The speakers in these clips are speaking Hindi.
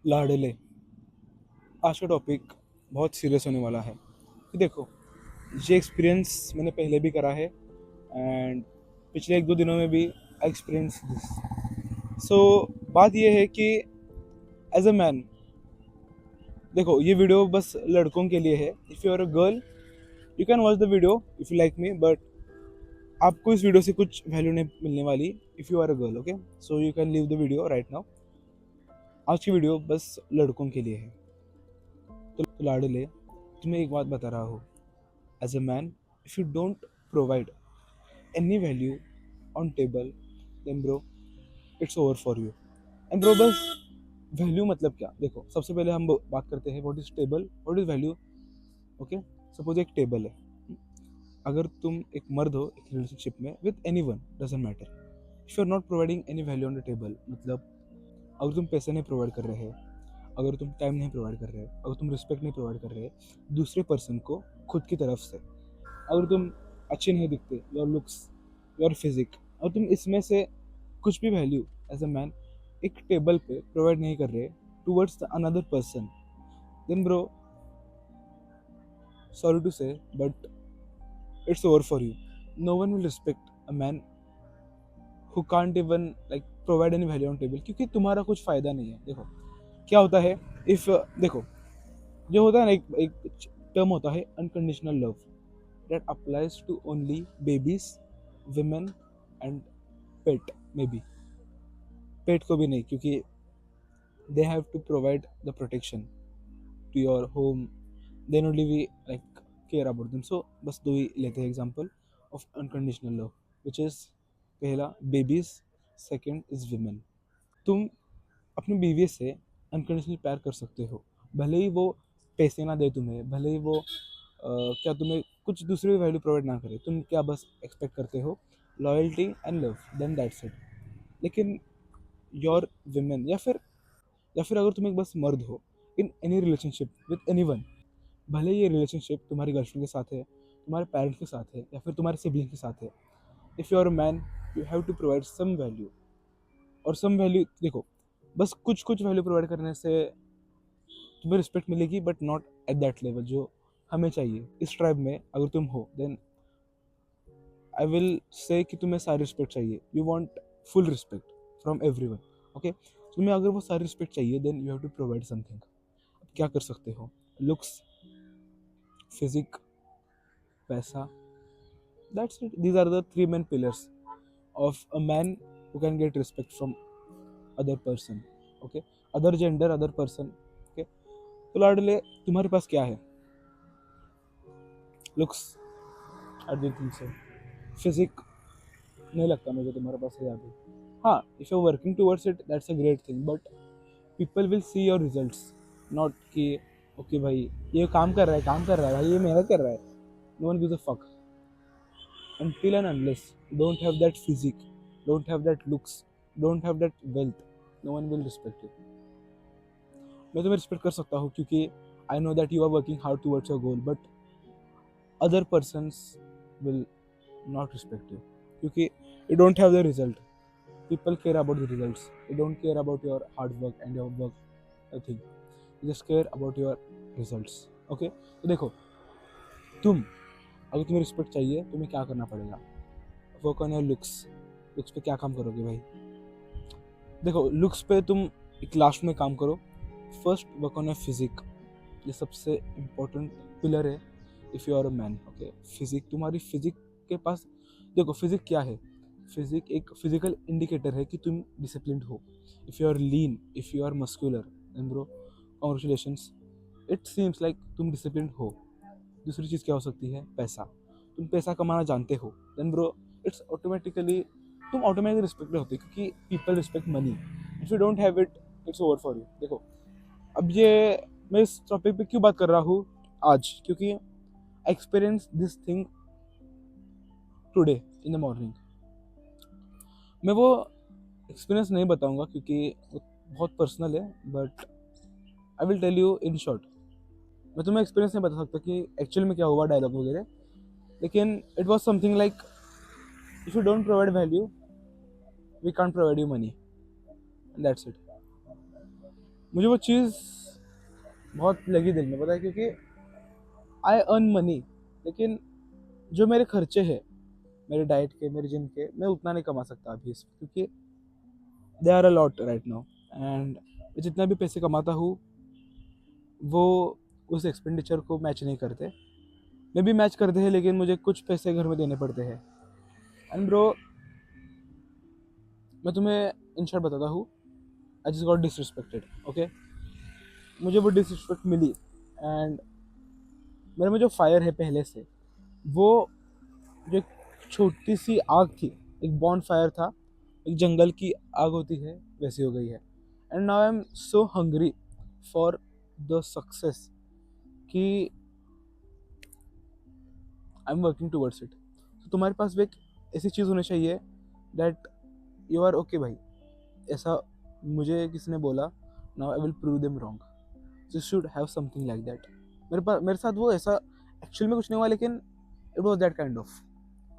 लाडले। आज का टॉपिक बहुत सीरियस होने वाला है कि देखो, ये एक्सपीरियंस मैंने पहले भी करा है एंड पिछले 1-2 दिनों में भी आई एक्सपीरियंस दिस। सो बात ये है कि एज अ मैन, देखो ये वीडियो बस लड़कों के लिए है। If you are a girl you can watch the video if you like me, but आपको इस वीडियो से कुछ वैल्यू नहीं मिलने वाली if you are a girl. Okay, so you can leave the video right now. आज की वीडियो बस लड़कों के लिए है। तो लाडले, तुम्हें एक बात बता रहा हूँ, as a man, if you don't provide any value on table, then bro it's over for you। and bro बस वैल्यू मतलब क्या, देखो सबसे पहले हम बात करते हैं what is table, what is value. Okay, suppose एक टेबल है। अगर तुम एक मर्द हो एक रिलेशनशिप में with anyone, doesn't matter, if you are not providing any value on the table, मतलब अगर तुम पैसे नहीं प्रोवाइड कर रहे हैं, अगर तुम टाइम नहीं प्रोवाइड कर रहे, अगर तुम रिस्पेक्ट नहीं प्रोवाइड कर रहे दूसरे पर्सन को खुद की तरफ से, अगर तुम अच्छे नहीं दिखते, योर लुक्स, योर फिजिक, और तुम इसमें से कुछ भी वैल्यू एज अ मैन एक टेबल पे प्रोवाइड नहीं कर रहे towards the another person, then bro sorry to say but it's over for you. No one will respect a man who can't even like provide any value on table, क्योंकि तुम्हारा कुछ फायदा नहीं है। देखो क्या होता है, इफ देखो जो होता है ना, एक टर्म होता है unconditional love, that applies to only babies, women and pet. May be pet को भी नहीं, क्योंकि they have to provide the protection to your home, then only we like care about them. So बस दो ही लेते हैं example of unconditional love, which is पहला बेबीज, सेकंड इज विमेन। तुम अपनी बीवी से अनकंडीशनल प्यार कर सकते हो, भले ही वो पैसे ना दे तुम्हें, भले ही वो क्या तुम्हें कुछ दूसरी वैल्यू प्रोवाइड ना करे, तुम क्या बस एक्सपेक्ट करते हो loyalty and love, then that's it. लेकिन योर विमेन, या फिर अगर तुम एक बस मर्द हो in any relationship with anyone, भले ये रिलेशनशिप तुम्हारी गर्लफ्रेंड के साथ है, तुम्हारे पेरेंट्स के साथ है, या फिर तुम्हारे सिबलिंग के साथ है, if you are a man you have to provide some value. और सम वैल्यू, देखो बस कुछ कुछ वैल्यू प्रोवाइड करने से तुम्हें रिस्पेक्ट मिलेगी, but not at that level जो हमें चाहिए। इस ट्राइब में अगर तुम हो, देन आई विल से कि तुम्हें सारी रिस्पेक्ट चाहिए, you want full respect from everyone. Okay, तुम्हें अगर वो सारी रिस्पेक्ट चाहिए, then you have to provide something. अब क्या कर सकते हो, लुक्स, फिजिक, पैसा, that's it. These are the three main pillars of a man who can get respect from other person. Okay, other gender, other person. Okay, तो लाडले तुम्हारे पास क्या है, looks, I don't think so. Physique नहीं लगता मुझे तुम्हारे पास है अभी। हाँ, if you working towards it that's a great thing, but people will see your results, not कि ओके भाई ये काम कर रहा है, काम कर रहा है भाई, ये मेहनत कर रहा है। No one gives a fuck until and unless you don't have that physique, don't have that looks, don't have that wealth, no one will respect you। मैं तुम्हें रिस्पेक्ट कर सकता हूँ क्योंकि I know that you are working hard towards your goal, but other persons will not respect you क्योंकि you don't have the result. People care about the results, they don't care about your hard work and your work thing, they just care about your results. Okay, तो देखो तुम, अगर तुम्हें रिस्पेक्ट चाहिए तुम्हें क्या करना पड़ेगा, work on your looks. Looks पे क्या काम करोगे भाई, देखो लुक्स पे तुम एक लास्ट में काम करो। First work on your physique, ये सबसे इम्पोर्टेंट पिलर है if you are a man. Okay, physique, तुम्हारी फिजिक के पास, देखो फिजिक क्या है, फिजिक एक फिजिकल इंडिकेटर है कि तुम डिसिप्लिन्ड हो। If you are lean, if you are muscular, then bro congratulations, it seems like तुम डिसिप्लिन्ड हो। दूसरी चीज़ क्या हो सकती है, पैसा, तुम पैसा कमाना जानते हो, देन ब्रो इट्स ऑटोमेटिकली, तुम ऑटोमेटिकली रिस्पेक्ट होते क्योंकि people respect money. If you don't have it it's over for you. देखो अब ये मैं इस टॉपिक पे क्यों बात कर रहा हूँ आज, क्योंकि I experience this thing today in the morning. मैं वो एक्सपीरियंस नहीं बताऊंगा क्योंकि वो बहुत पर्सनल है, but I will tell you in short. मैं तुम्हें एक्सपीरियंस नहीं बता सकता कि एक्चुअल में क्या हुआ, डायलॉग वगैरह, लेकिन it was something like if you don't provide value we can't provide you money, that's it. मुझे वो चीज़ बहुत लगी दिल में, पता है, क्योंकि आई अर्न मनी, लेकिन जो मेरे खर्चे हैं, मेरे डाइट के, मेरे जिम के, मैं उतना नहीं कमा सकता अभी क्योंकि they are a lot right now. And जितना भी पैसे कमाता हूँ वो उस एक्सपेंडिचर को मैच नहीं करते। मैं भी मैच करते हैं, लेकिन मुझे कुछ पैसे घर में देने पड़ते हैं। एंड ब्रो, मैं तुम्हें इन शॉर्ट बताता हूँ, I just got disrespected, okay. मुझे वो डिसरिस्पेक्ट मिली, एंड मेरे में जो फायर है पहले से, वो जो एक छोटी सी आग थी, एक बॉन्ड फायर था, एक जंगल की आग होती है, वैसी हो गई है। And now I am so hungry for the success कि I am working towards it. तो तुम्हारे पास भी एक ऐसी चीज़ होनी चाहिए दैट यू आर ओके भाई, ऐसा मुझे किसी ने बोला, now I will prove them wrong. You should have something like that. मेरे साथ वो ऐसा एक्चुअल में कुछ नहीं हुआ, लेकिन it was that kind of,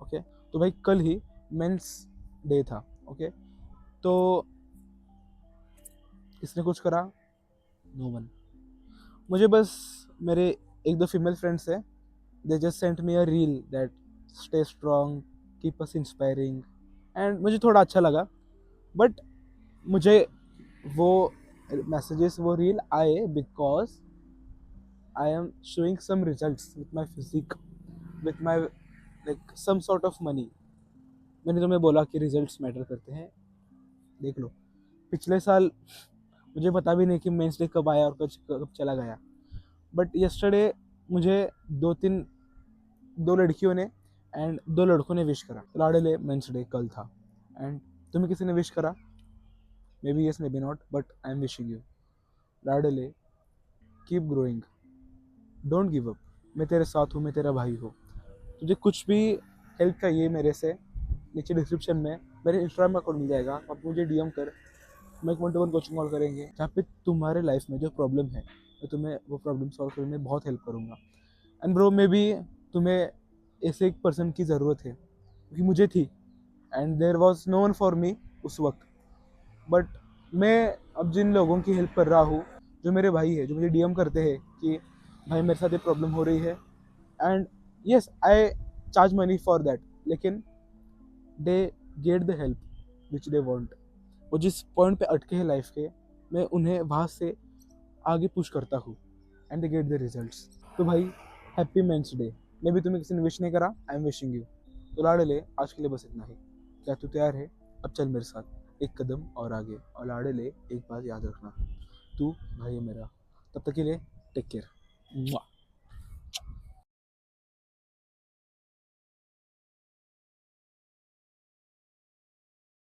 okay. तो भाई कल ही मेंस डे था, ओके। तो किसने कुछ करा? No one. मुझे बस मेरे एक दो फीमेल फ्रेंड्स हैं, they just sent me a reel that stay strong, keep us inspiring, and मुझे थोड़ा अच्छा लगा। बट मुझे वो मैसेजेस, वो रील आए because I am showing some results with my physique, with my like some sort of money. मैंने तुम्हें बोला कि रिजल्ट्स मैटर करते हैं, देख लो। पिछले साल मुझे पता भी नहीं कि मेंस डे कब आया और कब चला गया, बट यस्टरडे मुझे दो लड़कियों ने एंड दो लड़कों ने विश करा, लाडले मेंस डे कल था। एंड तुम्हें किसी ने विश करा? Maybe yes, maybe not, but I am wishing you, लाडले, keep growing, don't give up. मैं तेरे साथ हूँ, मैं तेरा भाई हूँ। तुझे कुछ भी हेल्प चाहिए मेरे से, नीचे डिस्क्रिप्शन में मेरे इंस्टाग्राम का अकाउंट मिल जाएगा, आप मुझे डीएम कर, मैं एक 1-to-1 कोचिंग कॉल करेंगे, जहाँ पे तुम्हारे लाइफ में जो प्रॉब्लम है, मैं तुम्हें वो प्रॉब्लम सॉल्व करने में बहुत हेल्प करूँगा। एंड ब्रो, मे बी तुम्हें ऐसे एक पर्सन की ज़रूरत है, क्योंकि मुझे थी, and there was no one for me उस वक्त। बट मैं अब जिन लोगों की हेल्प कर रहा हूँ, जो मेरे भाई है, जो मुझे डीएम करते हैं कि भाई मेरे साथ ये प्रॉब्लम हो रही है, and yes I charge money for that, लेकिन they get the help which they want. वो जिस पॉइंट पे अटके हैं लाइफ के, मैं उन्हें वहाँ से आगे पुश करता हूँ, and they get the results. तो भाई, हैप्पी मेंस डे। मैं भी तुम्हें किसी ने विश नहीं करा, आई एम विशिंग यू। तो लाडले, आज के लिए बस इतना ही। क्या तू तैयार है? अब चल मेरे साथ एक कदम और आगे, और लाडले एक बात याद रखना, तू भाई है मेरा। तब तक के लिए टेक केयर।